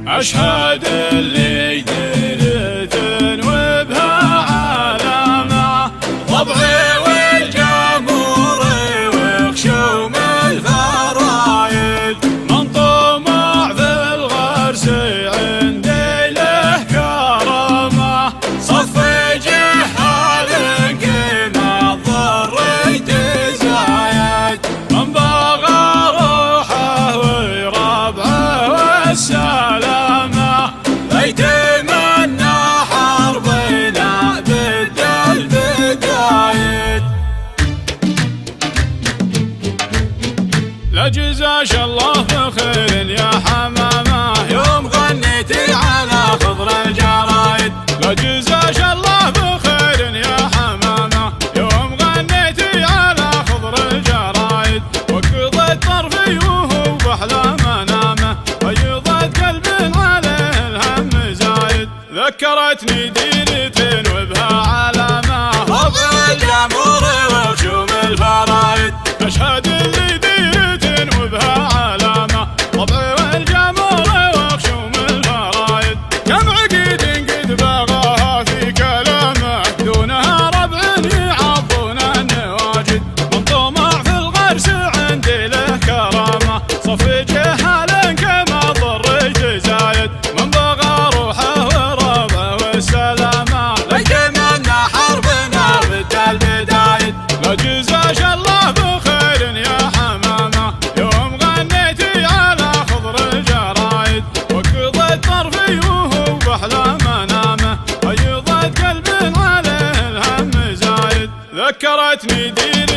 أشهد اللي درت وبها علامة طبعي والجمهور وخشوم الفرايد من طمع في الغرس عندي له كرامة صف جهال قيمة الضر يتزايد من بغى روحه وربعه والسلامة يتمنى حربنا بد البدايد لا جزاش الله بخير يا حمامة يوم غنيتي على خضر الجرايد لا جزاش الله بخير يا حمامة يوم غنيتي على خضر الجرايد وقضيت طرفي وهو بأحلى منامه أيضت قلب عليه الهم زايد ذكرتني ديرتين وبها علامة طبع الجمهور وخشوم الفرايد أشهد اللي ديرتين وبها علامة طبع الجمهور وخشوم الفرايد كم عقيد قد بغاها في كلامه دونها ربع يعضون النواجد من طمع في الغرس عندي له كرامة صف جهال كما ضر يتزايد من بغى روحه وربعه والسلامة يتمنى حربنا بد البدايد لا جزاش الله بخير يا حمامة يوم غنيتي على خضر الجرايد وقضيت طرفي وهو بأحلى منامه أيضت قلب عليه الهم زايد ذكرتني ديري